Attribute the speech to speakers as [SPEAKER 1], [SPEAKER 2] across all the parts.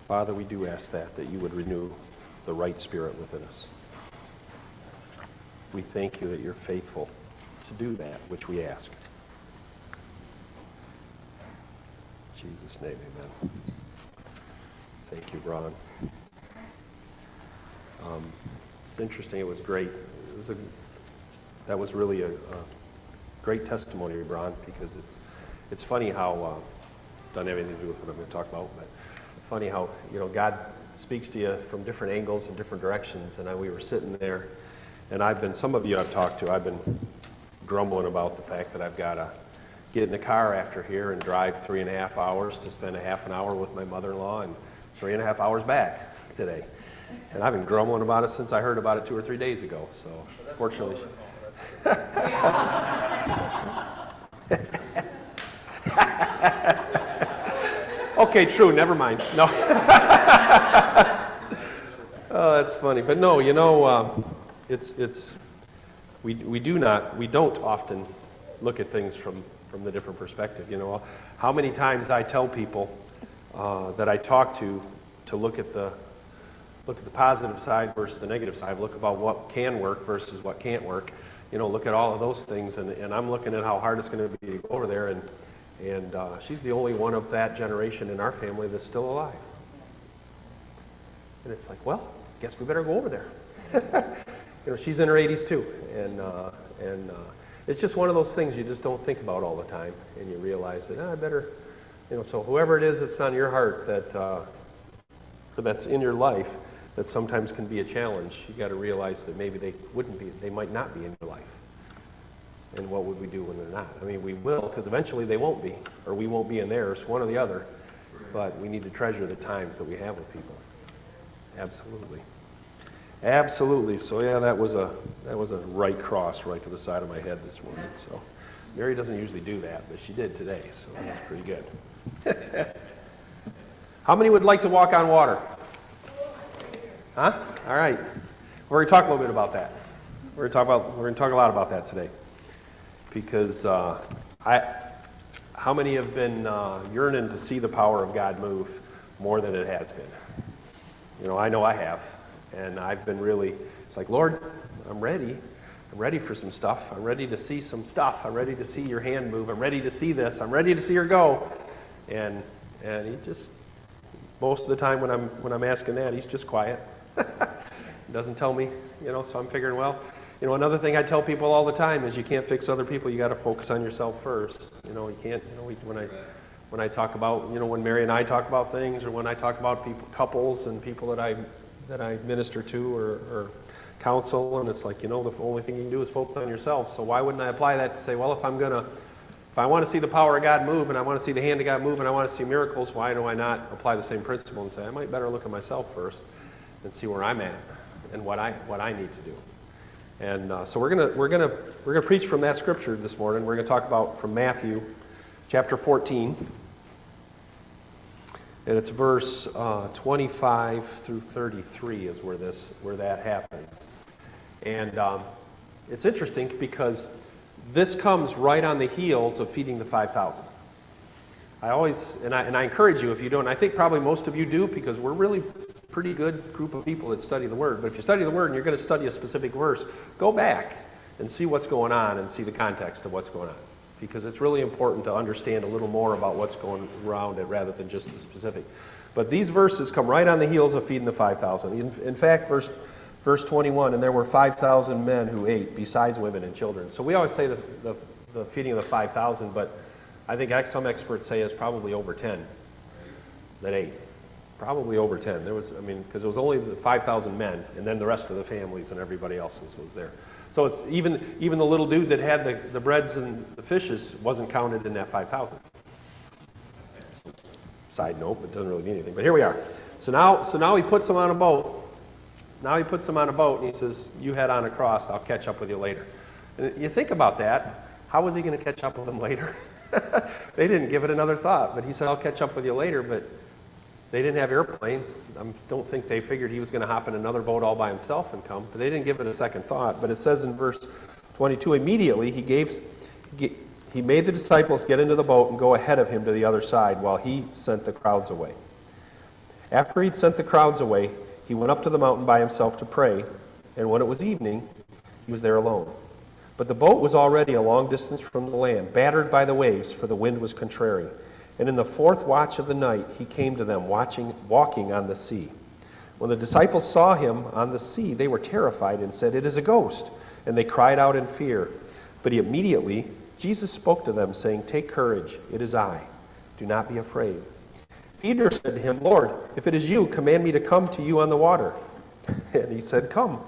[SPEAKER 1] Father, we do ask that you would renew the right spirit within us. We thank you that you're faithful to do that which we ask. In Jesus' name, amen. Thank you, Ron. It's interesting. It was great. That was really a great testimony, Ron, because it's funny how doesn't have anything to do with what I'm going to talk about, but funny how God speaks to you from different angles and different directions. And we were sitting there, and some of you I've talked to, I've been grumbling about the fact that I've got to get in the car after here and drive 3.5 hours to spend a half an hour with my mother-in-law and 3.5 hours back today. And I've been grumbling about it since I heard about it 2 or 3 days ago. So fortunately. Okay, true. Never mind. No. Oh, that's funny. But no, we don't often look at things from the different perspective. How many times I tell people that I talk to look at the positive side versus the negative side, look about what can work versus what can't work. Look at all of those things, and I'm looking at how hard it's going to be to go over there, and she's the only one of that generation in our family that's still alive. And it's like, well, guess we better go over there. She's in her 80s too, and it's just one of those things you just don't think about all the time, and you realize that I better, so whoever it is that's on your heart that's in your life, that sometimes can be a challenge, you got to realize that maybe they might not be in your life. And what would we do when they're not? I mean, we will, because eventually they won't be, or we won't be in theirs, one or the other. But we need to treasure the times that we have with people. Absolutely. Absolutely. So yeah, that was a right cross right to the side of my head this morning. So Mary doesn't usually do that, but she did today, so that's pretty good. How many would like to walk on water? Huh? All right. We're going to talk a little bit about that. We're going to talk a lot about that today. Because how many have been yearning to see the power of God move more than it has been? I know I have. And I've been it's like, Lord, I'm ready. I'm ready for some stuff. I'm ready to see some stuff. I'm ready to see your hand move. I'm ready to see this. I'm ready to see her go. And he just, most of the time when I'm asking that, he's just quiet. He doesn't tell me, so I'm figuring, well, another thing I tell people all the time is you can't fix other people. You got to focus on yourself first. You can't. When I talk about, when Mary and I talk about things, or when I talk about couples and people that I minister to or counsel, and it's like, the only thing you can do is focus on yourself. So why wouldn't I apply that to say, well, if I want to see the power of God move, and I want to see the hand of God move, and I want to see miracles, why do I not apply the same principle and say, I might better look at myself first and see where I'm at and what I need to do. And so we're gonna preach from that scripture this morning. We're gonna talk about from Matthew, chapter 14, and it's verse 25 through 33 is where that happens. And it's interesting because this comes right on the heels of feeding the 5,000. I encourage you, if you don't, I think probably most of you do, because we're really pretty good group of people that study the Word. But if you study the Word and you're going to study a specific verse, go back and see what's going on and see the context of what's going on. Because it's really important to understand a little more about what's going around it rather than just the specific. But these verses come right on the heels of feeding the 5,000. In fact, verse 21, and there were 5,000 men who ate, besides women and children. So we always say the feeding of the 5,000, but I think some experts say it's probably over 10 that ate. Probably over 10. Because it was only the 5,000 men, and then the rest of the families and everybody else was there. So it's even the little dude that had the breads and the fishes wasn't counted in that 5,000. Side note, but it doesn't really mean anything. But here we are. So now he puts them on a boat. Now he puts them on a boat, and he says, you head on across. I'll catch up with you later. And you think about that. How was he going to catch up with them later? They didn't give it another thought. But he said, I'll catch up with you later. But they didn't have airplanes. I don't think they figured he was going to hop in another boat all by himself and come. But they didn't give it a second thought. But it says in verse 22, immediately he made the disciples get into the boat and go ahead of him to the other side while he sent the crowds away. After he'd sent the crowds away, he went up to the mountain by himself to pray, and when it was evening, he was there alone. But the boat was already a long distance from the land, battered by the waves, for the wind was contrary. And in the fourth watch of the night he came to them, walking on the sea. When the disciples saw him on the sea, they were terrified and said, "It is a ghost," and they cried out in fear. But immediately Jesus spoke to them, saying, "Take courage, it is I. Do not be afraid." Peter said to him, "Lord, if it is you, command me to come to you on the water." And he said, "Come."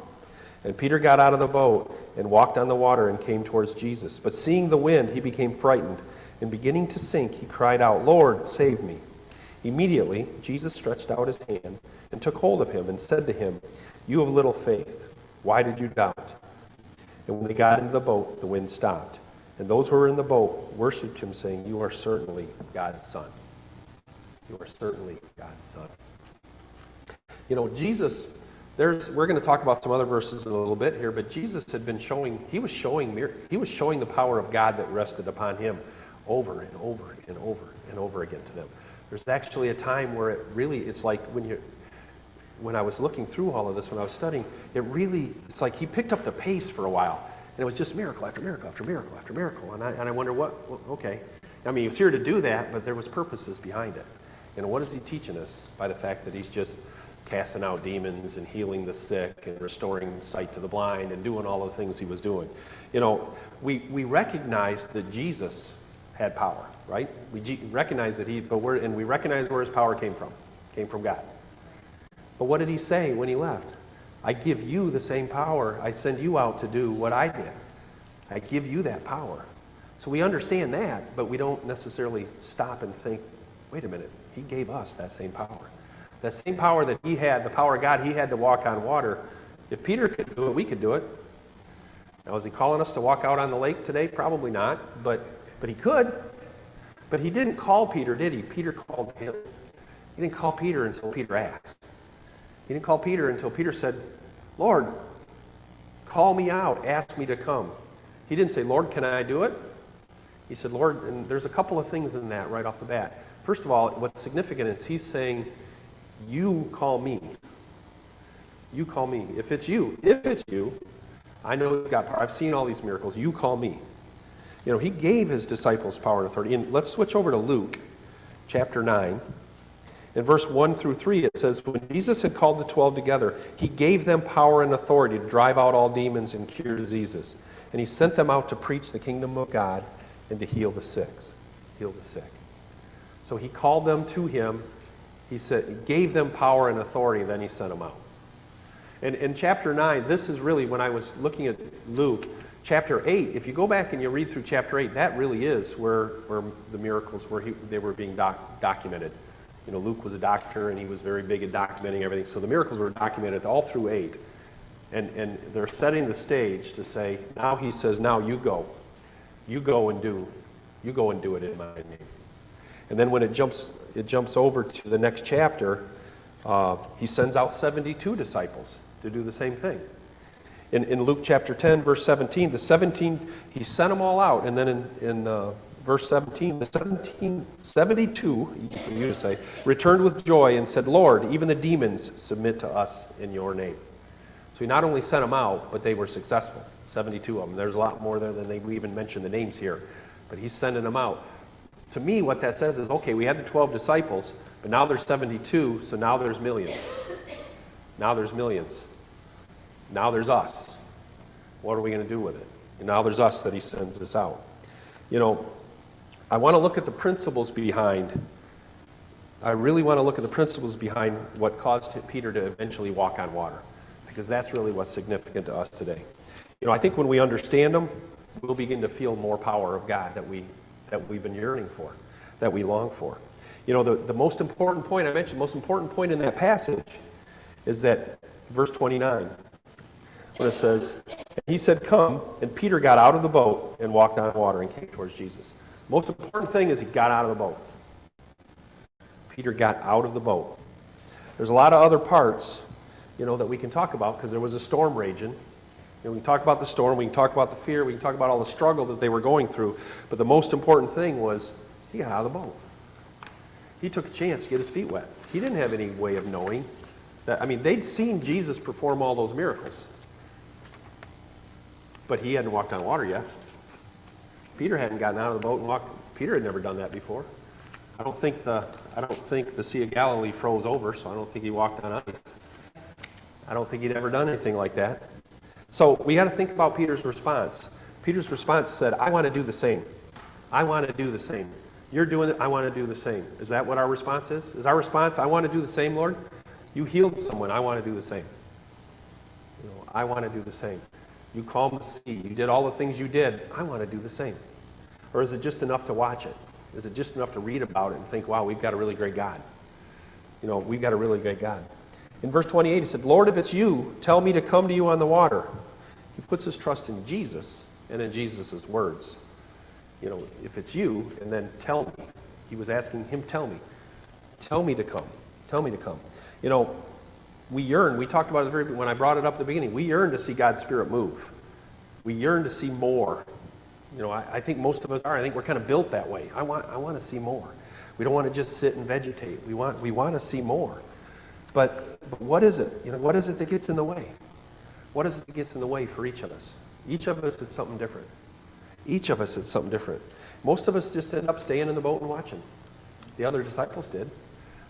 [SPEAKER 1] And Peter got out of the boat and walked on the water and came towards Jesus. But seeing the wind, he became frightened, and beginning to sink, he cried out, "Lord, save me." Immediately Jesus stretched out his hand and took hold of him and said to him, "You of little faith, why did you doubt?" And when they got into the boat, the wind stopped. And those who were in the boat worshipped him, saying, "You are certainly God's Son." You are certainly God's Son. You know, Jesus, we're going to talk about some other verses in a little bit here, but Jesus had been he was showing the power of God that rested upon him over and over and over and over again to them. There's actually a time where it's like when I was looking through all of this, when I was studying, it's like he picked up the pace for a while, and it was just miracle after miracle after miracle after miracle, and I wonder okay. I mean, he was here to do that, but there was purposes behind it. And what is he teaching us by the fact that he's just casting out demons and healing the sick and restoring sight to the blind and doing all the things he was doing? You know, we recognize that Jesus had power, right? We recognize that we recognize where his power came from God. But what did he say when he left? I give you the same power. I send you out to do what I did. I give you that power. So we understand that, but we don't necessarily stop and think, wait a minute, he gave us that same power. That same power that he had, the power of God, he had to walk on water. If Peter could do it, we could do it. Now, is he calling us to walk out on the lake today? Probably not, but he could. But he didn't call Peter, did he? Peter called him. He didn't call Peter until Peter asked. He didn't call Peter until Peter said, "Lord, call me out, ask me to come." He didn't say, "Lord, can I do it?" He said, "Lord," and there's a couple of things in that right off the bat. First of all, what's significant is he's saying, "You call me. You call me. If it's you, I know you've got power. I've seen all these miracles. You call me." You know, he gave his disciples power and authority. And let's switch over to Luke chapter 9. In verse 1 through 3, it says, "When Jesus had called the 12 together, he gave them power and authority to drive out all demons and cure diseases. And he sent them out to preach the kingdom of God and to heal the sick." Heal the sick. So he called them to him. He gave them power and authority, then he sent them out. And in chapter 9, this is really, when I was looking at Luke, chapter 8, if you go back and you read through chapter 8, that really is where the miracles they were being documented. You know, Luke was a doctor, and he was very big at documenting everything. So the miracles were documented all through 8. And they're setting the stage to say, now he says, now you go. You go and do it in my name. And then when it jumps over to the next chapter, he sends out 72 disciples to do the same thing. In Luke chapter 10, verse 17, he sent them all out. And then in verse 17, the 72, easy for you to say, returned with joy and said, "Lord, even the demons submit to us in your name." So he not only sent them out, but they were successful, 72 of them. There's a lot more there than we even mention the names here. But he's sending them out. To me, what that says is, okay, we had the 12 disciples, but now there's 72, so now there's millions. Now there's millions. Now there's us. What are we going to do with it? And now there's us that he sends us out. You know, I want to look at the principles behind, I really want to look at the principles behind what caused Peter to eventually walk on water, because that's really what's significant to us today. You know, I think when we understand them, we'll begin to feel more power of God that we've been yearning for, that we long for. You know, the most important point I mentioned, the most important point in that passage is that verse 29, when it says, "He said, 'Come,' and Peter got out of the boat and walked on water and came towards Jesus." The most important thing is he got out of the boat. Peter got out of the boat. There's a lot of other parts, you know, that we can talk about, because there was a storm raging. You know, we can talk about the storm, we can talk about the fear, we can talk about all the struggle that they were going through, but the most important thing was he got out of the boat. He took a chance to get his feet wet. He didn't have any way of knowing that. I mean, they'd seen Jesus perform all those miracles, but he hadn't walked on water yet. Peter hadn't gotten out of the boat and walked. Peter had never done that before. I don't think the Sea of Galilee froze over, so I don't think he walked on ice. I don't think he'd ever done anything like that. So we got to think about Peter's response. Peter's response said, I want to do the same. I want to do the same. You're doing it, I want to do the same. Is that what our response is? Is our response, I want to do the same, Lord? You healed someone, I want to do the same. I want to do the same. You calmed the sea, you did all the things you did, I want to do the same. Or is it just enough to watch it? Is it just enough to read about it and think, wow, we've got a really great God? We've got a really great God. In verse 28, he said, Lord, if it's you, tell me to come to you on the water. He puts his trust in Jesus and in Jesus' words. If it's you, and then tell me. He was asking him, tell me. Tell me to come. Tell me to come. We yearn, we talked about it when I brought it up at the beginning, we yearn to see God's Spirit move. We yearn to see more. I think most of us are. I think we're kind of built that way. I want to see more. We don't want to just sit and vegetate. We want to see more. But what is it? What is it that gets in the way? What is it that gets in the way for each of us? Each of us is something different. Each of us is something different. Most of us just end up staying in the boat and watching. The other disciples did.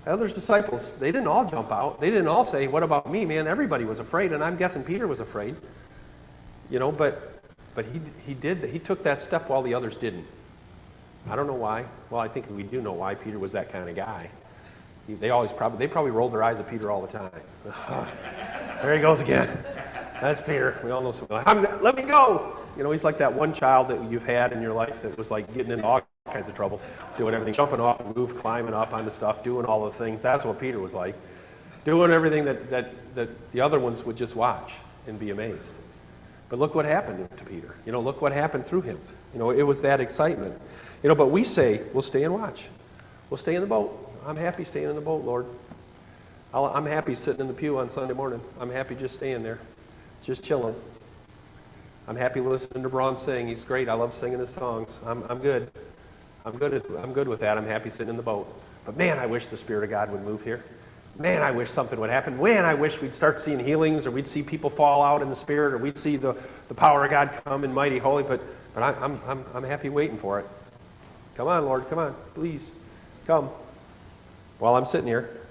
[SPEAKER 1] The other disciples, they didn't all jump out. They didn't all say, what about me, man? Everybody was afraid, and I'm guessing Peter was afraid. But he did. He took that step while the others didn't. I don't know why. Well, I think we do know why. Peter was that kind of guy. They probably rolled their eyes at Peter all the time. There he goes again. That's Peter. We all know something. Let me go. He's like that one child that you've had in your life that was like getting into all kinds of trouble, doing everything, jumping off the roof, climbing up onto stuff, doing all the things. That's what Peter was like, doing everything that the other ones would just watch and be amazed. But look what happened to Peter. Look what happened through him. It was that excitement. But we say, we'll stay and watch. We'll stay in the boat. I'm happy staying in the boat, Lord. I'm happy sitting in the pew on Sunday morning. I'm happy just staying there, just chilling. I'm happy listening to Braun sing. He's great. I love singing his songs. I'm good. I'm good with that. I'm happy sitting in the boat. But man, I wish the Spirit of God would move here. Man, I wish something would happen. Man, I wish we'd start seeing healings, or we'd see people fall out in the Spirit, or we'd see the power of God come in mighty holy. But I'm happy waiting for it. Come on, Lord. Come on. Please. Come. While I'm sitting here.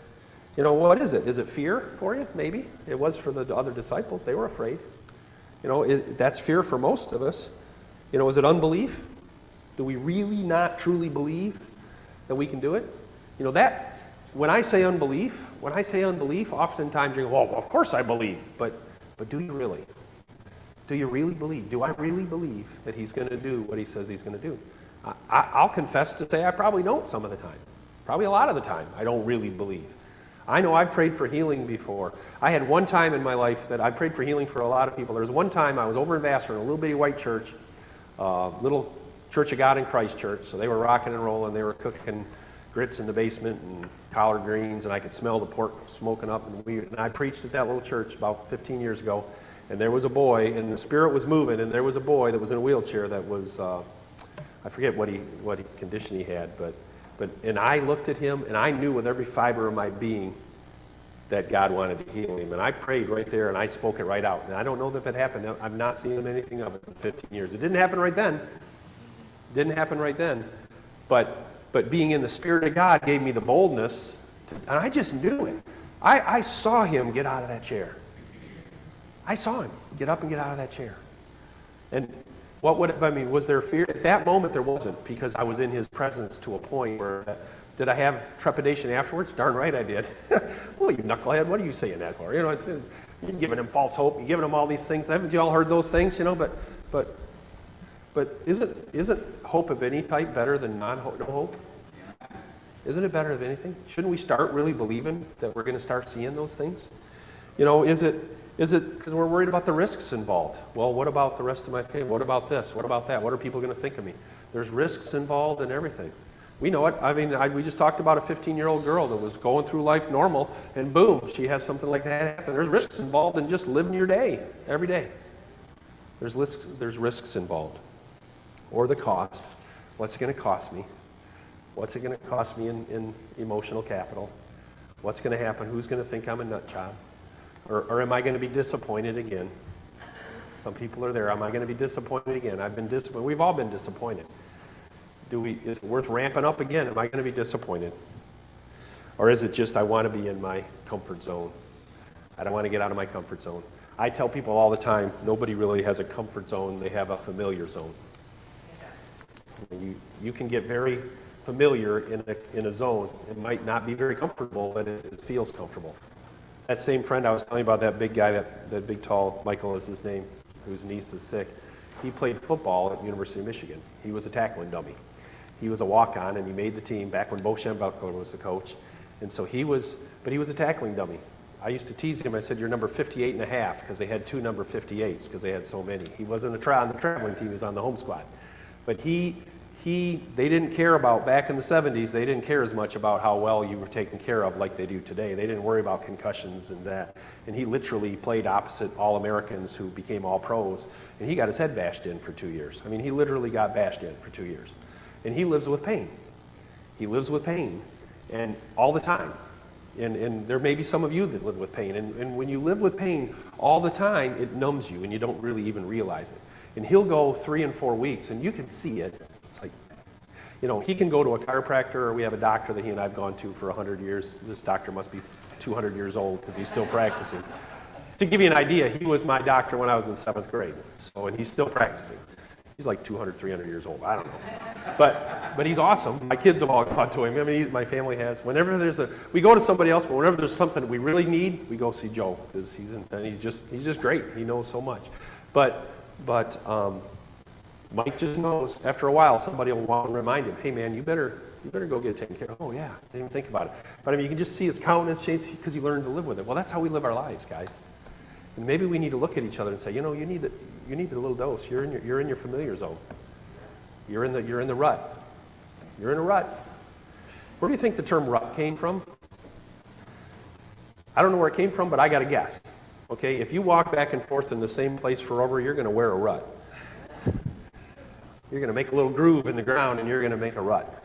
[SPEAKER 1] What is it? Is it fear for you? Maybe. It was for the other disciples. They were afraid. That's fear for most of us. Is it unbelief? Do we really not truly believe that we can do it? That when I say unbelief, oftentimes you go, well, of course I believe. But do you really? Do you really believe? Do I really believe that he's going to do what he says he's going to do? I'll confess to say I probably don't some of the time. Probably a lot of the time I don't really believe. I know I've prayed for healing before. I had one time in my life that I prayed for healing for a lot of people. There was one time I was over in Vassar in a little bitty white church, little Church of God in Christ church. So they were rocking and rolling. They were cooking grits in the basement and collard greens, and I could smell the pork smoking up. And I preached at that little church about 15 years ago. And there was a boy, and the Spirit was moving, and there was a boy that was in a wheelchair that was, I forget what condition he had, but I looked at him, and I knew with every fiber of my being that God wanted to heal him. And I prayed right there, and I spoke it right out. And I don't know if it happened. I've not seen anything of it in 15 years. It didn't happen right then. But being in the Spirit of God gave me the boldness, and I just knew it. I saw him get out of that chair. I saw him get up and get out of that chair. And was there fear? At that moment, there wasn't, because I was in his presence to a point where, did I have trepidation afterwards? Darn right I did. Well, you knucklehead, what are you saying that for? You're giving him false hope. You're giving him all these things. Haven't you all heard those things? But isn't hope of any type better than no hope? Isn't it better than anything? Shouldn't we start really believing that we're going to start seeing those things? Is it because we're worried about the risks involved? Well, what about the rest of my family? What about this? What about that? What are people going to think of me? There's risks involved in everything. We know it. I mean, we just talked about a 15-year-old girl that was going through life normal, and boom, she has something like that happen. There's risks involved in just living your day, every day. There's risks involved. Or the cost. What's it going to cost me? What's it going to cost me in emotional capital? What's going to happen? Who's going to think I'm a nut job? Or am I going to be disappointed again? Some people are there. Am I going to be disappointed again? I've been disappointed. We've all been disappointed. Is it worth ramping up again? Am I going to be disappointed? Or is it just I want to be in my comfort zone? I don't want to get out of my comfort zone. I tell people all the time, nobody really has a comfort zone. They have a familiar zone. You can get very familiar in a zone. It might not be very comfortable, but it feels comfortable. That same friend I was telling you about, that big guy, that big tall, Michael is his name, whose niece is sick. He played football at the University of Michigan. He was a tackling dummy. He was a walk-on, and he made the team back when Bo Schembechler was the coach. And so he was a tackling dummy. I used to tease him. I said, "You're number 58 and a half," because they had two number 58s because they had so many. He wasn't on the traveling team. He was on the home squad. But they didn't care about, back in the 70s, they didn't care as much about how well you were taken care of like they do today. They didn't worry about concussions and that. And he literally played opposite All-Americans who became All-Pros. And he got his head bashed in for 2 years. I mean, he literally got bashed in for 2 years. And he lives with pain. He lives with pain, and all the time. And there may be some of you that live with pain. And when you live with pain all the time, it numbs you, and you don't really even realize it. And he'll go 3 and 4 weeks, and you can see it. It's like, he can go to a chiropractor, or we have a doctor that he and I have gone to for 100 years. This doctor must be 200 years old because he's still practicing. To give you an idea, he was my doctor when I was in 7th grade. And he's still practicing. He's like 200, 300 years old. I don't know. But he's awesome. My kids have all gone to him. I mean, my family has. Whenever we go to somebody else, but whenever there's something that we really need, we go see Joe because he's just great. He knows so much. But Mike just knows. After a while, somebody will want to remind him, "Hey man, you better go get it taken care of." "Oh yeah, I didn't even think about it." But I mean, you can just see his countenance change because he learned to live with it. Well, that's how we live our lives, guys. And maybe we need to look at each other and say, you need a little dose. You're in your familiar zone. You're in the rut. You're in a rut. Where do you think the term rut came from? I don't know where it came from, but I got to guess. Okay, if you walk back and forth in the same place forever, you're going to wear a rut. You're going to make a little groove in the ground, and you're going to make a rut.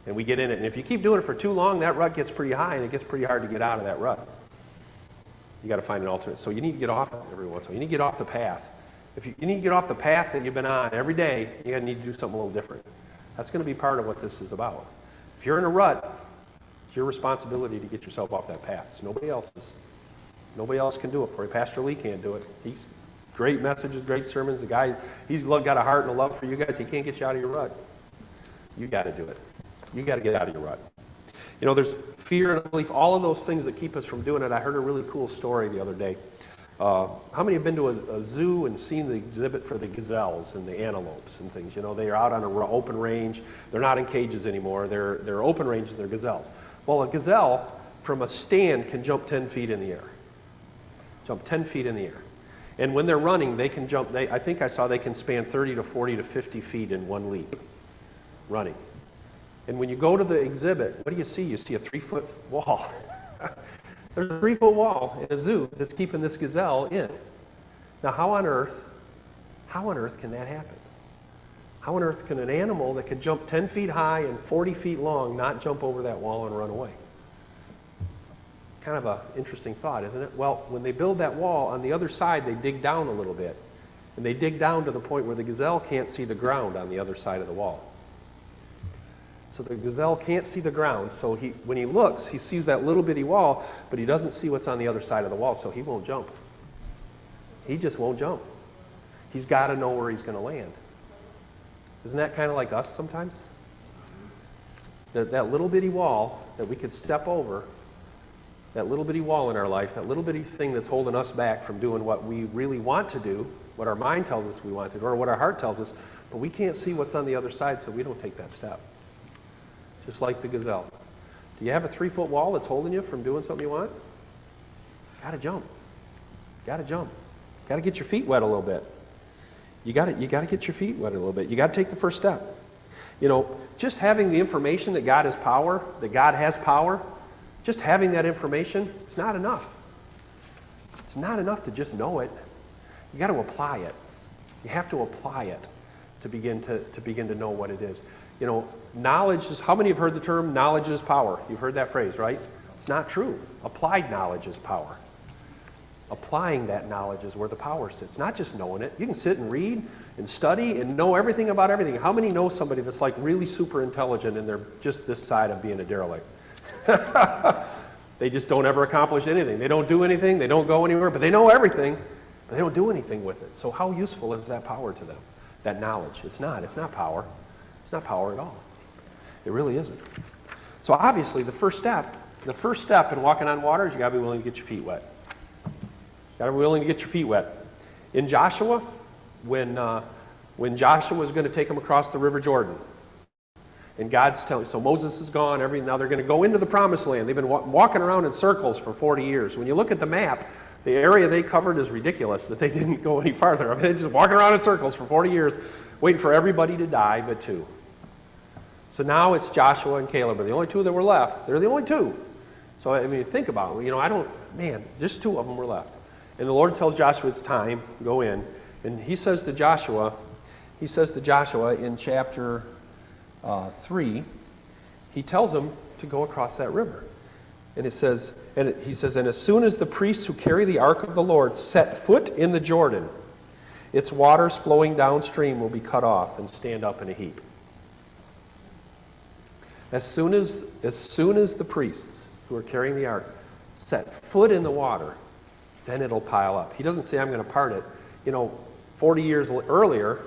[SPEAKER 1] And we get in it. And if you keep doing it for too long, that rut gets pretty high, and it gets pretty hard to get out of that rut. You got to find an alternate. So you need to get off it every once in a while. You need to get off the path. If you need to get off the path that you've been on every day, you need to do something a little different. That's going to be part of what this is about. If you're in a rut, it's your responsibility to get yourself off that path. It's nobody else's. Nobody else can do it for you. Pastor Lee can't do it. He's great messages, great sermons. The guy, he's got a heart and a love for you guys. He can't get you out of your rut. You got to do it. You got to get out of your rut. There's fear and unbelief, all of those things that keep us from doing it. I heard a really cool story the other day. How many have been to a zoo and seen the exhibit for the gazelles and the antelopes and things? They are out on an open range. They're not in cages anymore. They're open range and they're gazelles. Well, a gazelle from a stand can jump 10 feet in the air. Jump 10 feet in the air. And when they're running, they can jump, I think I saw they can span 30 to 40 to 50 feet in one leap, running. And when you go to the exhibit, what do you see? You see a 3-foot wall. There's a 3-foot wall in a zoo that's keeping this gazelle in. Now, how on earth can that happen? How on earth can an animal that could jump 10 feet high and 40 feet long not jump over that wall and run away? Kind of an interesting thought, isn't it? Well, when they build that wall, on the other side, they dig down a little bit. And they dig down to the point where the gazelle can't see the ground on the other side of the wall. So the gazelle can't see the ground, so when he looks, he sees that little bitty wall, but he doesn't see what's on the other side of the wall, so he won't jump. He just won't jump. He's got to know where he's going to land. Isn't that kind of like us sometimes? That little bitty wall that we could step over, that little bitty wall in our life, that little bitty thing that's holding us back from doing what we really want to do, what our mind tells us we want to do, or what our heart tells us, but we can't see what's on the other side, so we don't take that step. Just like the gazelle. Do you have a 3-foot wall that's holding you from doing something you want? Got to jump. Got to jump. Got to get your feet wet a little bit. You got to get your feet wet a little bit. You got to take the first step. Just having the information that God has power, just having that information, it's not enough. It's not enough to just know it. You got to apply it. You have to apply it to begin to know what it is. Knowledge is, how many have heard the term knowledge is power? You've heard that phrase, right? It's not true. Applied knowledge is power. Applying that knowledge is where the power sits, not just knowing it. You can sit and read and study and know everything about everything. How many know somebody that's like really super intelligent and they're just this side of being a derelict? They just don't ever accomplish anything. They don't do anything. They don't go anywhere, but they know everything, but they don't do anything with it. So how useful is that power to them, that knowledge? It's not power. It's not power at all. It really isn't. So obviously the first step in walking on water is you got to be willing to get your feet wet. Got to be willing to get your feet wet. In Joshua, when Joshua was going to take them across the River Jordan, and God's telling, so Moses is gone, now they're going to go into the Promised Land. They've been walking around in circles for 40 years. When you look at the map, the area they covered is ridiculous that they didn't go any farther. I mean, they're just walking around in circles for 40 years, waiting for everybody to die but two. So now it's Joshua and Caleb are the only two that were left. They're the only two. So, I mean, think about it. Just two of them were left. And the Lord tells Joshua it's time, go in. And he says to Joshua in chapter 3, he tells him to go across that river. And he says, and as soon as the priests who carry the ark of the Lord set foot in the Jordan, its waters flowing downstream will be cut off and stand up in a heap. As soon as the priests who are carrying the ark set foot in the water, then it'll pile up. He doesn't say, I'm going to part it. 40 years earlier,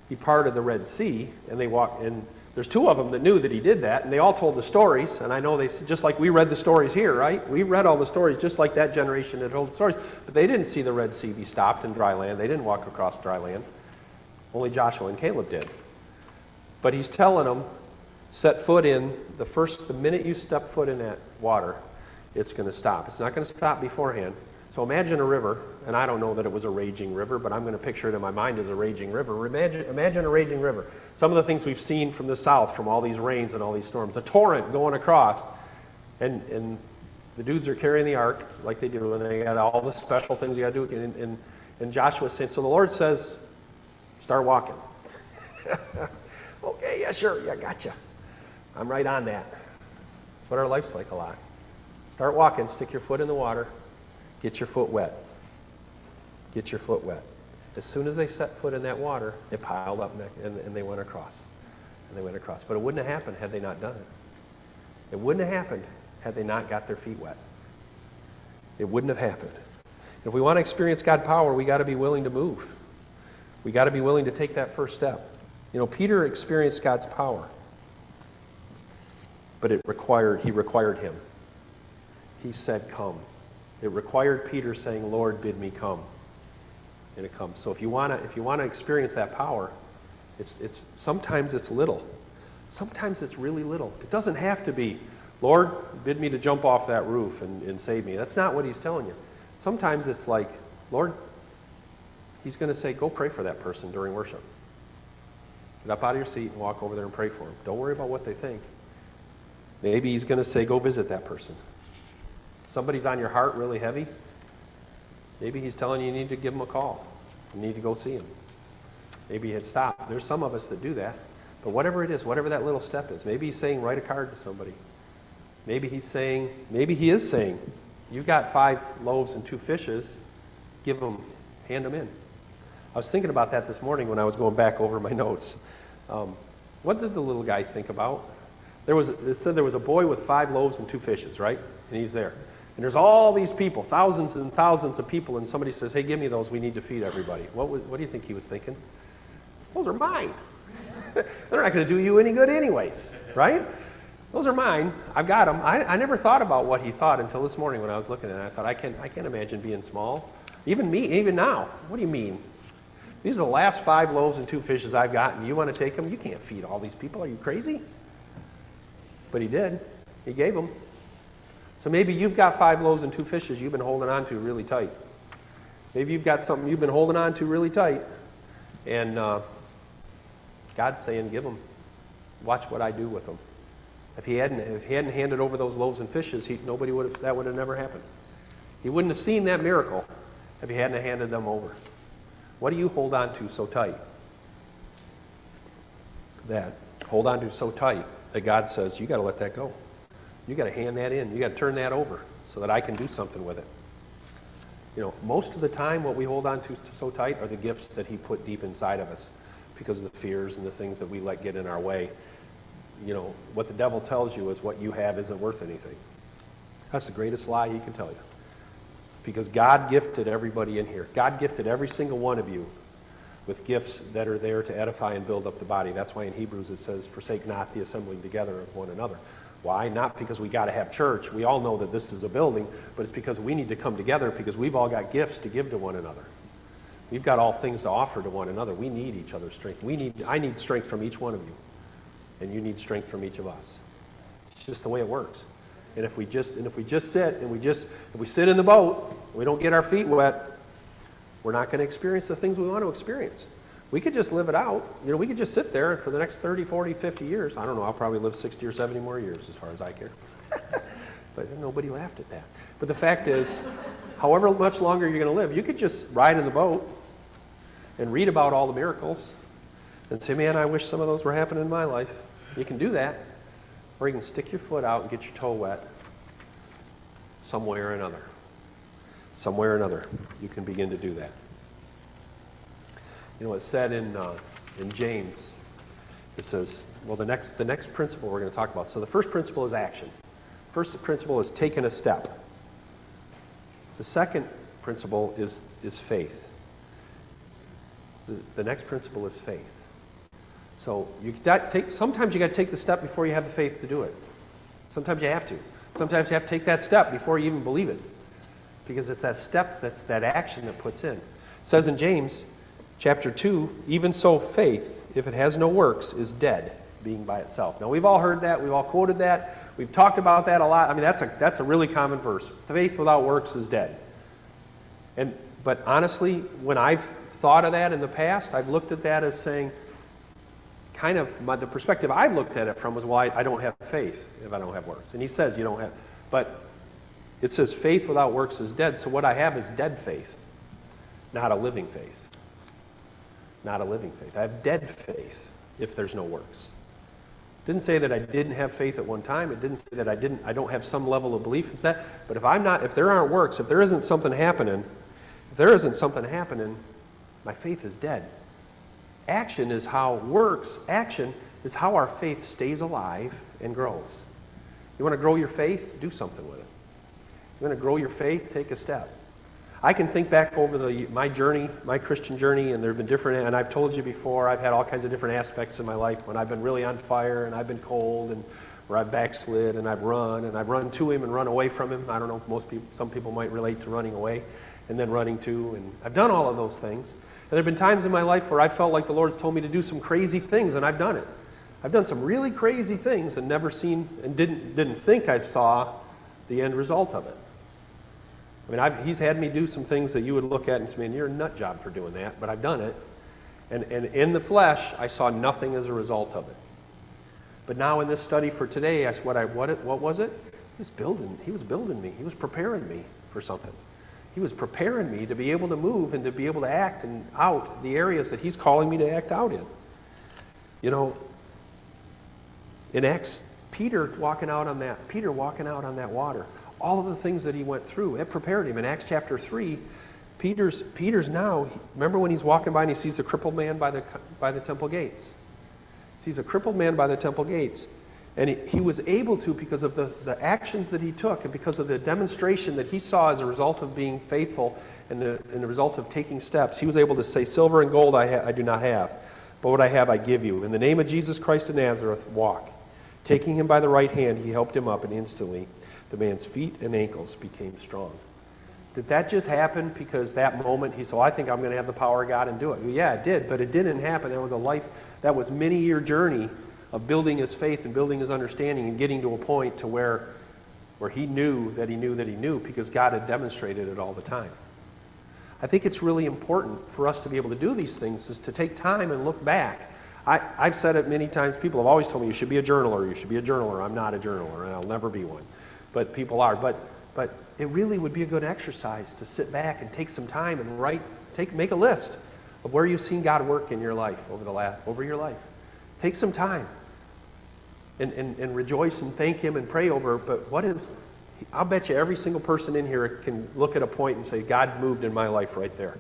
[SPEAKER 1] he parted the Red Sea, and they walked, and there's two of them that knew that he did that, and they all told the stories, and I know they, just like we read the stories here, right? We read all the stories just like that generation that told the stories, but they didn't see the Red Sea be stopped in dry land. They didn't walk across dry land. Only Joshua and Caleb did. But he's telling them, set foot in, the minute you step foot in that water, it's going to stop. It's not going to stop beforehand. So imagine a river, and I don't know that it was a raging river, but I'm going to picture it in my mind as a raging river. Imagine a raging river. Some of the things we've seen from the south, from all these rains and all these storms. A torrent going across, and the dudes are carrying the ark like they do, and they got all the special things you got to do. And Joshua's saying, so the Lord says, start walking. Okay, yeah, sure, yeah, gotcha. I'm right on that. That's what our life's like a lot. Start walking, stick your foot in the water, get your foot wet. Get your foot wet. As soon as they set foot in that water, it piled up and they went across. And they went across. But it wouldn't have happened had they not done it. It wouldn't have happened had they not got their feet wet. It wouldn't have happened. If we want to experience God's power, we got to be willing to move. We got to be willing to take that first step. Peter experienced God's power, but he required him. He said, come. It required Peter saying, Lord, bid me come. And it comes. So if you want to experience that power, it's sometimes it's little. Sometimes it's really little. It doesn't have to be, Lord, bid me to jump off that roof and save me. That's not what he's telling you. Sometimes it's like, Lord, he's going to say, go pray for that person during worship. Get up out of your seat and walk over there and pray for them. Don't worry about what they think. Maybe he's going to say, go visit that person. Somebody's on your heart really heavy. Maybe he's telling you need to give him a call. You need to go see him. Maybe he'd stop. There's some of us that do that. But whatever it is, whatever that little step is, maybe he's saying write a card to somebody. Maybe he is saying, you got 5 loaves and 2 fishes, hand them in. I was thinking about that this morning when I was going back over my notes. What did the little guy think about? It said there was a boy with 5 loaves and 2 fishes, right? And he's there. And there's all these people, thousands and thousands of people, and somebody says, hey, give me those, we need to feed everybody. What do you think he was thinking? Those are mine. They're not going to do you any good anyways, right? Those are mine. I've got them. I never thought about what he thought until this morning when I was looking at it. I thought, I can't imagine being small. Even me, even now. What do you mean? These are the last 5 loaves and 2 fishes I've got, and you want to take them? You can't feed all these people. Are you crazy? But he did. He gave them. So maybe you've got 5 loaves and 2 fishes you've been holding on to really tight. Maybe you've got something you've been holding on to really tight, and God's saying, give them. Watch what I do with them. If he hadn't handed over those loaves and fishes, that would have never happened. He wouldn't have seen that miracle if he hadn't handed them over. What do you hold on to so tight? That hold on to so tight that God says, you got to let that go. You got to hand that in. You got to turn that over so that I can do something with it. You know, most of the time what we hold on to so tight are the gifts that he put deep inside of us because of the fears and the things that we let get in our way. You know, what the devil tells you is what you have isn't worth anything. That's the greatest lie he can tell you. Because God gifted everybody in here. God gifted every single one of you with gifts that are there to edify and build up the body. That's why in Hebrews it says, forsake not the assembling together of one another. Why? Not because we got to have church. We all know that this is a building, but it's because we need to come together because we've all got gifts to give to one another. We've got all things to offer to one another. We need each other's strength. I need strength from each one of you, and you need strength from each of us. It's just the way it works. And if we just sit and if we sit in the boat, we don't get our feet wet, we're not going to experience the things we want to experience. We could just live it out. You know, we could just sit there for the next 30, 40, 50 years. I don't know, I'll probably live 60 or 70 more years as far as I care. But nobody laughed at that. But the fact is, however much longer you're going to live, you could just ride in the boat and read about all the miracles and say, man, I wish some of those were happening in my life. You can do that. Or you can stick your foot out and get your toe wet some way or another. Some way or another, you can begin to do that. You know, it's said in James, it says, well, the next principle we're going to talk about. So the first principle is action. First principle is taking a step. The second principle is faith. The next principle is faith. So sometimes you got to take the step before you have the faith to do it. Sometimes you have to. Sometimes you have to take that step before you even believe it. Because it's that step, that's that action that puts in. It says in James chapter 2, even so faith, if it has no works, is dead, being by itself. Now we've all heard that, we've all quoted that, we've talked about that a lot. I mean, that's a really common verse. Faith without works is dead. But honestly, when I've thought of that in the past, I've looked at that as saying, kind of, the perspective I've looked at it from was, well, I don't have faith if I don't have works. And he says you don't have, but it says faith without works is dead. So what I have is dead faith, not a living faith. Not a living faith. I have dead faith if there's no works. It didn't say that I didn't have faith at one time. It didn't say that I don't have some level of belief in that. But if there aren't works, if there isn't something happening, my faith is dead. Action is how our faith stays alive and grows. You want to grow your faith? Do something with it. You want to grow your faith? Take a step. I can think back over my journey, my Christian journey, and there have been different, and I've told you before, I've had all kinds of different aspects in my life when I've been really on fire and I've been cold and where I've backslid and I've run to him and run away from him. I don't know, some people might relate to running away and then running to, and I've done all of those things. And there have been times in my life where I felt like the Lord told me to do some crazy things, and I've done it. I've done some really crazy things and never seen, and didn't think I saw the end result of it. I mean, he's had me do some things that you would look at and say, man, you're a nut job for doing that, but I've done it. And in the flesh, I saw nothing as a result of it. But now in this study for today, what was it? He was building me. He was preparing me for something. He was preparing me to be able to move and to be able to act and out the areas that he's calling me to act out in. You know, in Acts, Peter walking out on that water, all of the things that he went through, it prepared him. In Acts chapter 3, Peter's now, remember when he's walking by and he sees the crippled man by the temple gates? He sees a crippled man by the temple gates. And he was able to, because of the actions that he took and because of the demonstration that he saw as a result of being faithful and the result of taking steps, he was able to say, silver and gold I do not have, but what I have I give you. In the name of Jesus Christ of Nazareth, walk. Taking him by the right hand, he helped him up, and instantly the man's feet and ankles became strong. Did that just happen because that moment he said, I think I'm going to have the power of God and do it? Well, yeah, it did, but it didn't happen. That was many-year journey of building his faith and building his understanding and getting to a point to where he knew that he knew that he knew because God had demonstrated it all the time. I think it's really important for us to be able to do these things is to take time and look back. I've said it many times. People have always told me you should be a journaler. You should be a journaler. I'm not a journaler, and I'll never be one. But people are. But it really would be a good exercise to sit back and take some time and make a list of where you've seen God work in your life over your life. Take some time. and rejoice and thank him and pray over, but I'll bet you every single person in here can look at a point and say, God moved in my life right there.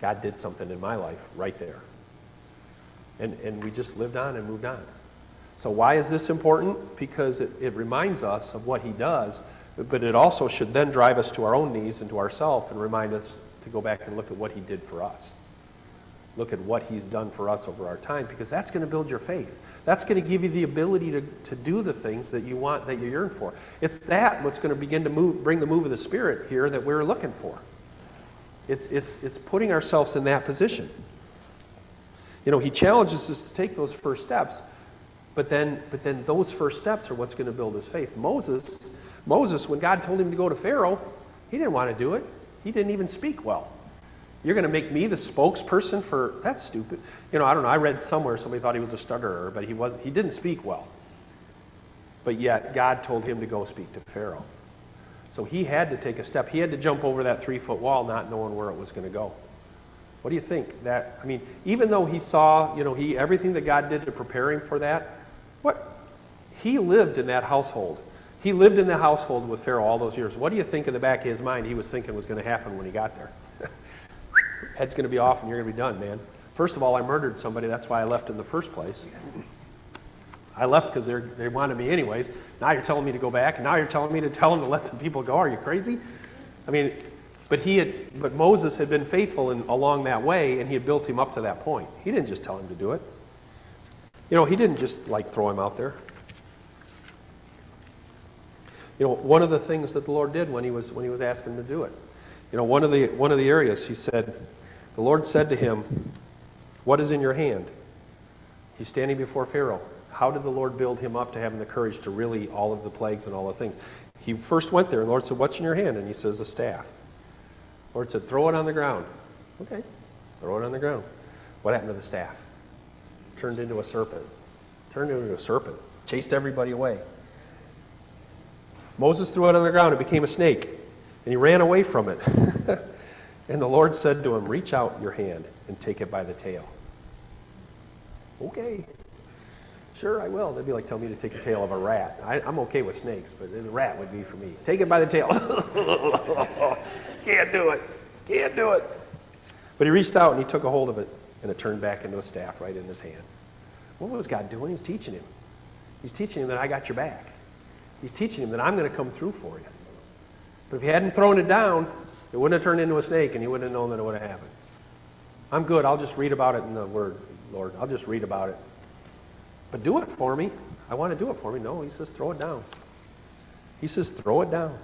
[SPEAKER 1] God did something in my life right there. And we just lived on and moved on. So why is this important? Because it reminds us of what he does, but it also should then drive us to our own knees and to ourselves and remind us to go back and look at what he did for us. Look at what he's done for us over our time, because that's going to build your faith. That's going to give you the ability to do the things that you want, that you yearn for. It's what's going to begin to bring the move of the Spirit here that we're looking for. It's putting ourselves in that position. He challenges us to take those first steps, but then those first steps are what's going to build his faith. Moses, when God told him to go to Pharaoh, he didn't want to do it. He didn't even speak well. You're going to make me the spokesperson for, that's stupid. I don't know, I read somewhere somebody thought he was a stutterer, but he didn't speak well. But yet God told him to go speak to Pharaoh. So he had to take a step. He had to jump over that 3-foot wall not knowing where it was going to go. What do you think? Even though he saw, everything that God did to prepare him for that, he lived in that household. He lived in the household with Pharaoh all those years. What do you think in the back of his mind he was thinking was going to happen when he got there? Head's going to be off and you're going to be done, man. First of all, I murdered somebody. That's why I left in the first place. I left because they wanted me anyways. Now you're telling me to go back, and now you're telling me to tell them to let the people go. Are you crazy? But Moses had been faithful along that way, and he had built him up to that point. He didn't just tell him to do it. He didn't just throw him out there. One of the things that the Lord did when he was asking him to do it. One of the areas he said, the Lord said to him, "What is in your hand?" He's standing before Pharaoh. How did the Lord build him up to having the courage to really all of the plagues and all the things? He first went there, and the Lord said, "What's in your hand?" And he says, "A staff." The Lord said, "Throw it on the ground." Okay, throw it on the ground. What happened to the staff? Turned into a serpent. Chased everybody away. Moses threw it on the ground. It became a snake. And he ran away from it. And the Lord said to him, "Reach out your hand and take it by the tail." Okay. Sure, I will. That'd be like telling me to take the tail of a rat. I'm okay with snakes, but a rat would be for me. Take it by the tail. Can't do it. But he reached out and he took a hold of it, and it turned back into a staff right in his hand. What was God doing? He's teaching him. He's teaching him that I got your back. He's teaching him that I'm going to come through for you. But if he hadn't thrown it down, it wouldn't have turned into a snake, and he wouldn't have known that it would have happened. I'm good. I'll just read about it in the Word, Lord. I'll just read about it. But do it for me. I want to do it for me. No, he says throw it down. He says throw it down.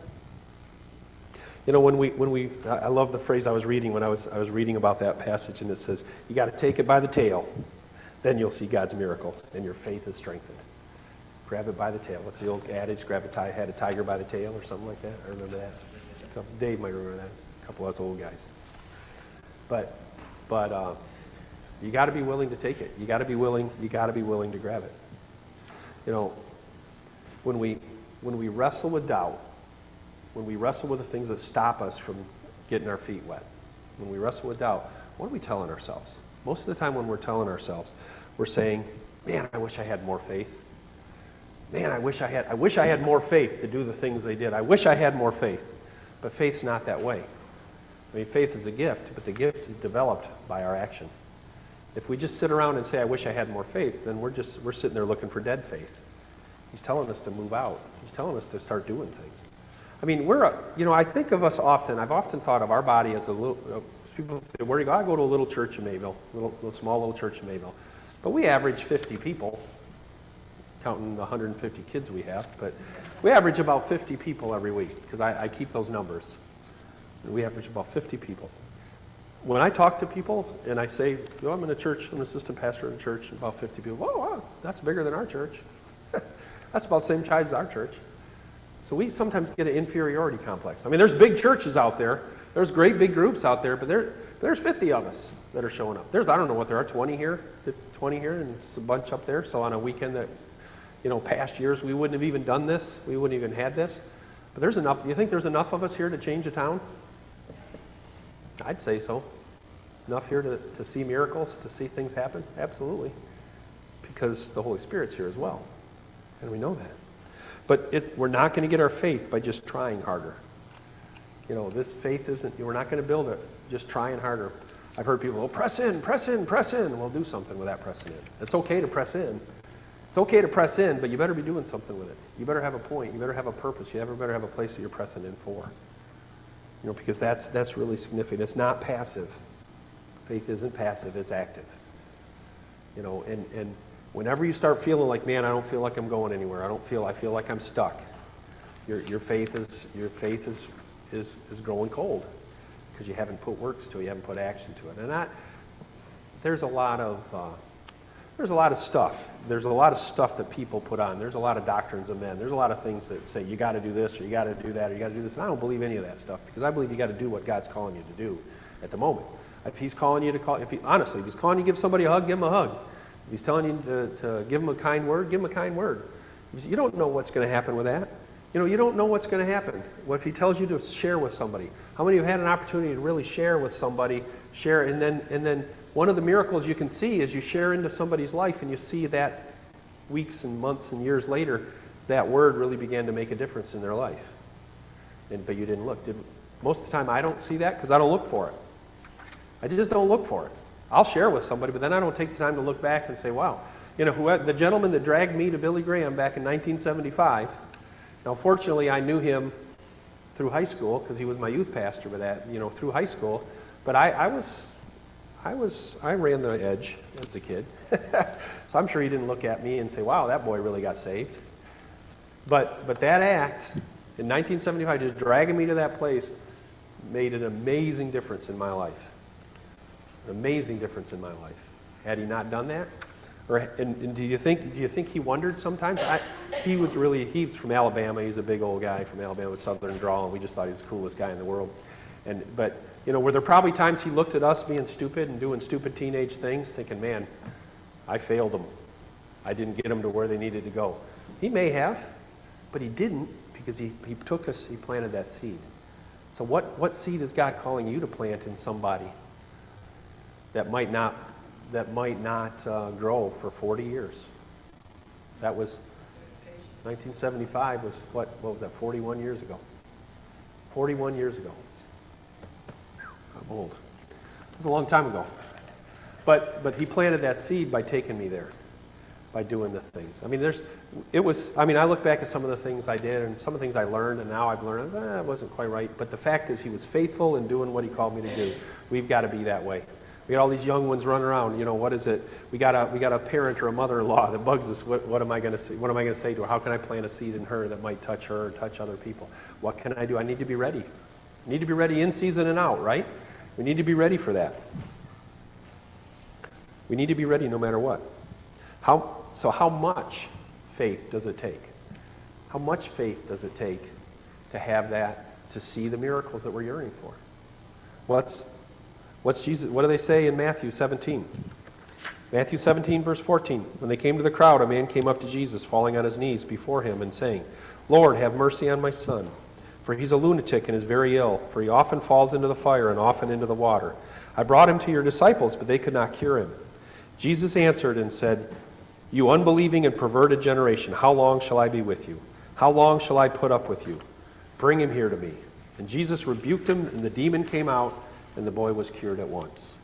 [SPEAKER 1] I love the phrase I was reading when I was reading about that passage, and it says, you got to take it by the tail. Then you'll see God's miracle, and your faith is strengthened. Grab it by the tail. What's the old adage? Had a tiger by the tail or something like that? I remember that. Dave might remember that. A couple of us old guys. But you got to be willing to take it. You got to be willing to grab it. When we wrestle with doubt, when we wrestle with the things that stop us from getting our feet wet, when we wrestle with doubt, what are we telling ourselves? Most of the time when we're telling ourselves, we're saying, "Man, I wish I had more faith. Man, I wish I had more faith to do the things they did. I wish I had more faith." But faith's not that way. Faith is a gift, but the gift is developed by our action. If we just sit around and say, "I wish I had more faith," then we're sitting there looking for dead faith. He's telling us to move out. He's telling us to start doing things. I think of us often. I've often thought of our body as a little. People say, "Where do you go?" I go to a little church in Mayville, small little church in Mayville. But we average 50 people, counting the 150 kids we have. But we average about 50 people every week because I keep those numbers. We average about 50 people. When I talk to people and I say, "I'm in a church, I'm an assistant pastor in a church, about 50 people." "Oh, wow, that's bigger than our church." That's about the same size as our church. So we sometimes get an inferiority complex. There's big churches out there. There's great big groups out there, but there's 50 of us that are showing up. I don't know what there are, 20 here, and it's a bunch up there. So on a weekend that, past years we wouldn't have even done this. We wouldn't even had this. But there's enough. Do you think there's enough of us here to change a town? I'd say so. Enough here to see miracles, to see things happen? Absolutely. Because the Holy Spirit's here as well. And we know that. But we're not going to get our faith by just trying harder. This faith isn't, we're not going to build it just trying harder. I've heard people, press in, press in, press in. Well, do something with that pressing in. It's okay to press in. It's okay to press in, but you better be doing something with it. You better have a point. You better have a purpose. You better have a place that you're pressing in for. Because that's really significant. It's not passive. Faith isn't passive. It's active. And whenever you start feeling like, man, I don't feel like I'm going anywhere. I feel like I'm stuck. Your faith is growing cold because you haven't put works to it. You haven't put action to it. And there's a lot of stuff. There's a lot of stuff that people put on. There's a lot of doctrines of men. There's a lot of things that say you got to do this or you got to do that or you got to do this. And I don't believe any of that stuff because I believe you got to do what God's calling you to do at the moment. If he's calling you to if he's calling you to give somebody a hug, give him a hug. If he's telling you to give him a kind word, give him a kind word. You don't know what's going to happen with that. You don't know what's going to happen. What if he tells you to share with somebody? How many of you have had an opportunity to really share with somebody, and then one of the miracles you can see is you share into somebody's life and you see that weeks and months and years later, that word really began to make a difference in their life. But you didn't look. Most of the time I don't see that because I don't look for it. I just don't look for it. I'll share with somebody, but then I don't take the time to look back and say, wow, the gentleman that dragged me to Billy Graham back in 1975, now fortunately I knew him through high school because he was my youth pastor through high school, but I ran the edge as a kid. So I'm sure he didn't look at me and say, wow, that boy really got saved. But that act in 1975, just dragging me to that place, made an amazing difference in my life. An amazing difference in my life. Had he not done that? And do you think he wondered sometimes? He's from Alabama. He's a big old guy from Alabama with Southern drawl, and we just thought he was the coolest guy in the world. But were there probably times he looked at us being stupid and doing stupid teenage things, thinking, man, I failed them. I didn't get them to where they needed to go. He may have, but he didn't because he took us, he planted that seed. So what seed is God calling you to plant in somebody that might not grow for 40 years? That was 1975 was what was that, 41 years ago? 41 years ago. I'm old. It was a long time ago. But he planted that seed by taking me there, by doing the things. I look back at some of the things I did and some of the things I learned, and now I've learned, it wasn't quite right. But the fact is he was faithful in doing what he called me to do. We've got to be that way. We got all these young ones running around. What is it? We got a parent or a mother-in-law that bugs us. What am I going to say? What am I going to say to her? How can I plant a seed in her that might touch her or touch other people? What can I do? I need to be ready. I need to be ready in season and out, right? We need to be ready for that. We need to be ready no matter what. How much faith does it take? How much faith does it take to have that, to see the miracles that we're yearning for? What's Jesus? What do they say in Matthew 17? Matthew 17, verse 14. When they came to the crowd, a man came up to Jesus, falling on his knees before him and saying, Lord, have mercy on my son, for he's a lunatic and is very ill, for he often falls into the fire and often into the water. I brought him to your disciples, but they could not cure him. Jesus answered and said, You unbelieving and perverted generation, how long shall I be with you? How long shall I put up with you? Bring him here to me. And Jesus rebuked him, and the demon came out, and the boy was cured at once.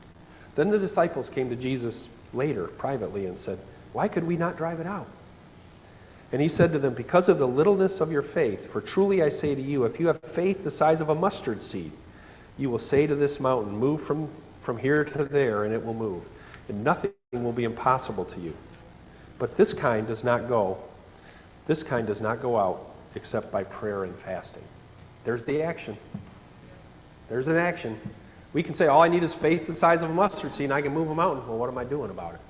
[SPEAKER 1] Then the disciples came to Jesus later, privately, and said, Why could we not drive it out? And he said to them, Because of the littleness of your faith, for truly I say to you, if you have faith the size of a mustard seed, you will say to this mountain, Move from here to there, and it will move. And nothing will be impossible to you. But this kind does not go out except by prayer and fasting. There's the action. There's an action. We can say, all I need is faith the size of a mustard seed, and I can move a mountain. Well, what am I doing about it?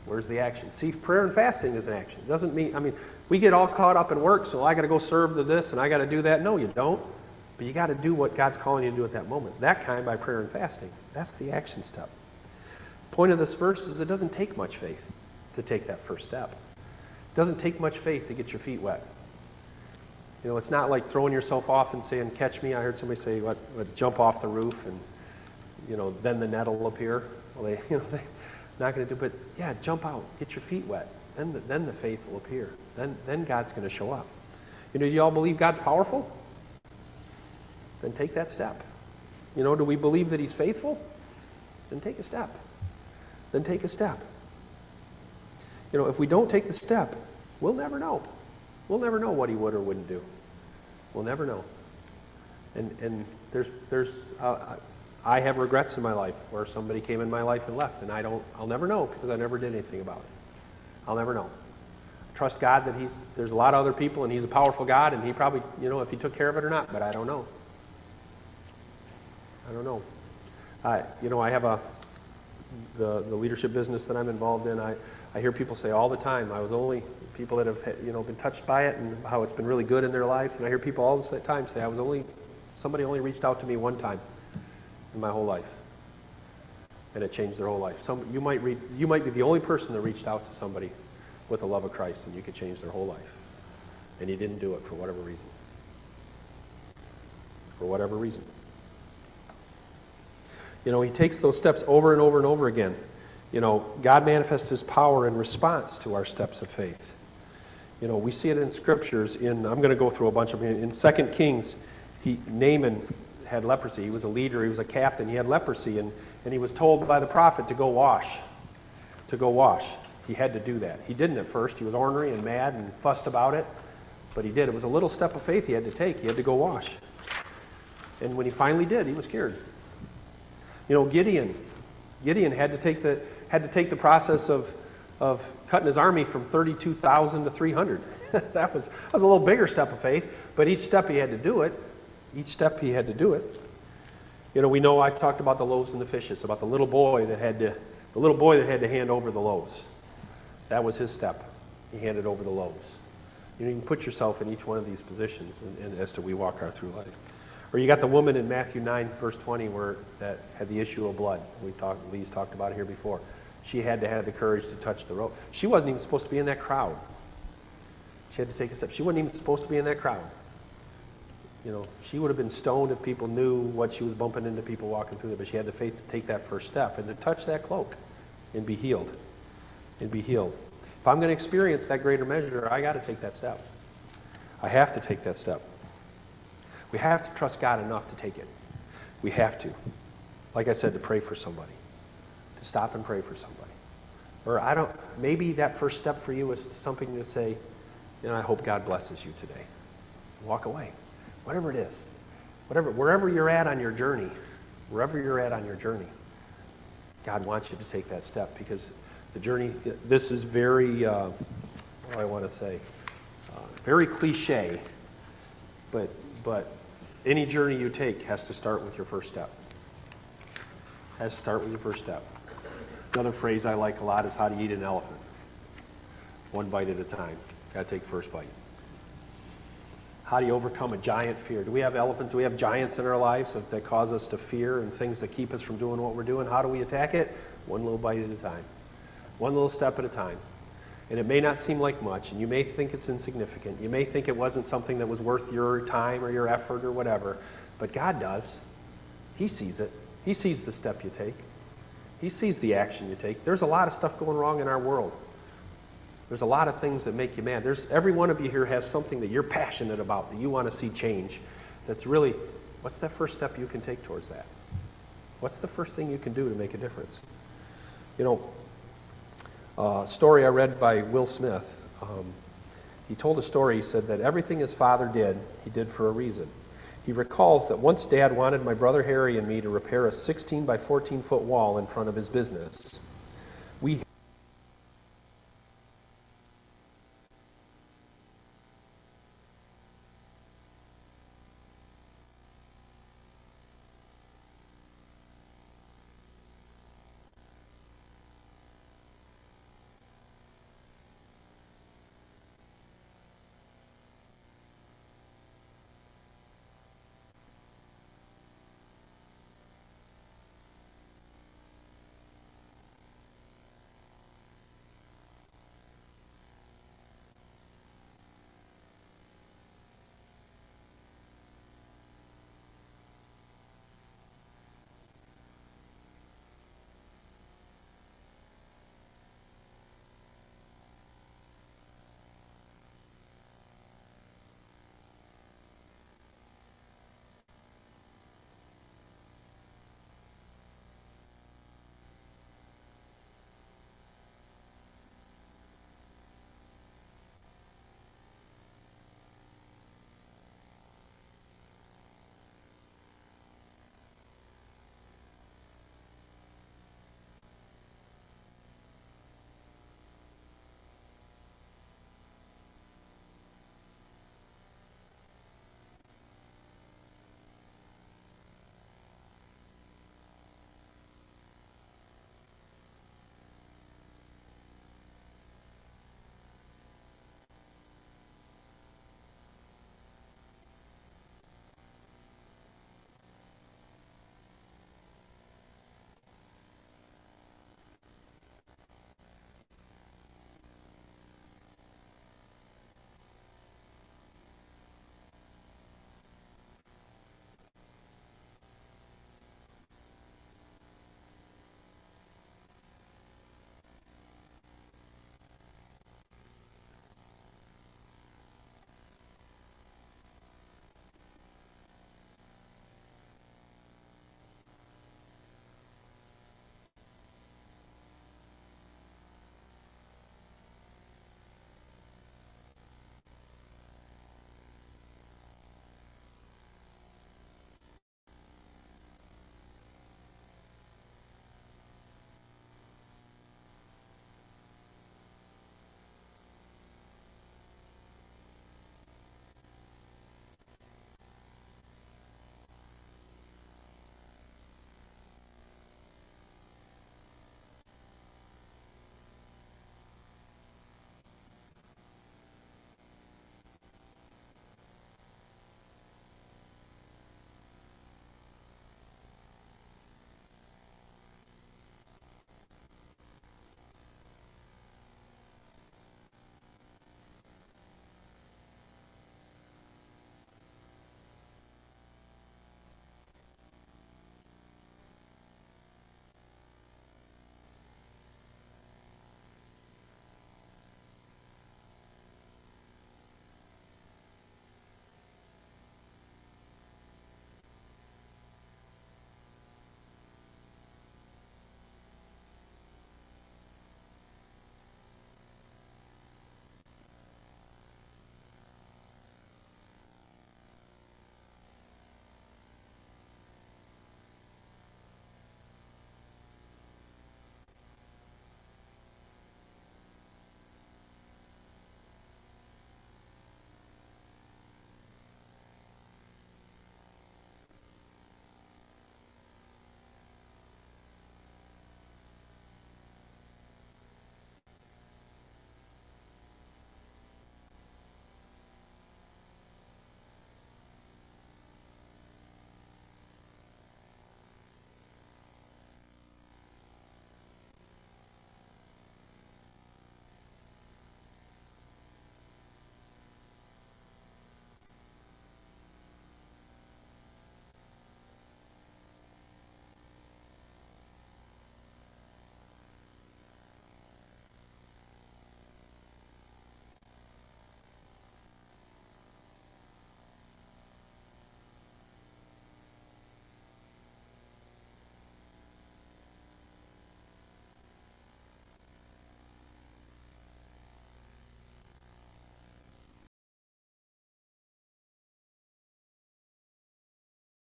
[SPEAKER 1] Where's the action? See, prayer and fasting is an action. It doesn't mean, we get all caught up in work, so I got to go serve this, and I got to do that. No, you don't. But you got to do what God's calling you to do at that moment. That kind by prayer and fasting. That's the action step. Point of this verse is it doesn't take much faith to take that first step. It doesn't take much faith to get your feet wet. It's not like throwing yourself off and saying, catch me. I heard somebody say, jump off the roof and, then the net will appear. Well, they're not going to do, but yeah, jump out, get your feet wet. then the faith will appear. Then God's going to show up. Do you all believe God's powerful? Then take that step. Do we believe that He's faithful? Then take a step. Then take a step. If we don't take the step, we'll never know. We'll never know what He would or wouldn't do. We'll never know. And I have regrets in my life where somebody came in my life and left, and I'll never know because I never did anything about it. I'll never know. Trust God that there's a lot of other people and He's a powerful God, and He probably, if He took care of it or not, but I don't know. I don't know. I have the leadership business that I'm involved in. I hear people say all the time, I was only people that have been touched by it and how it's been really good in their lives, and I hear people all the time say, somebody only reached out to me one time in my whole life, and it changed their whole life. You might be the only person that reached out to somebody with the love of Christ, and you could change their whole life, and you didn't do it for whatever reason. For whatever reason. He takes those steps over and over and over again. God manifests His power in response to our steps of faith. We see it in scriptures. I'm going to go through a bunch of them. In 2 Kings, Naaman had leprosy. He was a leader. He was a captain. He had leprosy, and he was told by the prophet to go wash. He had to do that. He didn't at first. He was ornery and mad and fussed about it, but he did. It was a little step of faith he had to take. He had to go wash. And when he finally did, he was cured. Gideon had to take the process of cutting his army from 32,000 to 300. that was a little bigger step of faith, but each step he had to do it. We know I talked about the loaves and the fishes, about the little boy that had to hand over the loaves. That was his step. He handed over the loaves. You can put yourself in each one of these positions and as we walk our through life. Or you got the woman in Matthew 9, verse 20, that had the issue of blood. Lee's talked about it here before. She had to have the courage to touch the rope. She wasn't even supposed to be in that crowd. She had to take a step. She wasn't even supposed to be in that crowd. She would have been stoned if people knew what she was bumping into people walking through there, but she had the faith to take that first step and to touch that cloak and be healed. If I'm going to experience that greater measure, I got to take that step. I have to take that step. We have to trust God enough to take it. We have to. Like I said, to pray for somebody. To stop and pray for somebody. Or maybe that first step for you is something to say, I hope God blesses you today. Walk away. Whatever it is. Wherever you're at on your journey, God wants you to take that step, because the journey, this is very, what do I want to say? Very cliche, but any journey you take has to start with your first step. Another phrase I like a lot is how to eat an elephant. One bite at a time. Got to take the first bite. How do you overcome a giant fear? Do we have elephants? Do we have giants in our lives that cause us to fear and things that keep us from doing what we're doing? How do we attack it? One little bite at a time. One little step at a time. And it may not seem like much, and you may think it's insignificant. You may think it wasn't something that was worth your time or your effort or whatever, but God does. He sees it. He sees the step you take. He sees the action you take. There's a lot of stuff going wrong in our world. There's a lot of things that make you mad. Every one of you here has something that you're passionate about, that you want to see change. That's really, what's that first step you can take towards that? What's the first thing you can do to make a difference? A story I read by Will Smith. He told a story. He said that everything his father did, he did for a reason. He recalls that once Dad wanted my brother Harry and me to repair a 16 by 14 foot wall in front of his business.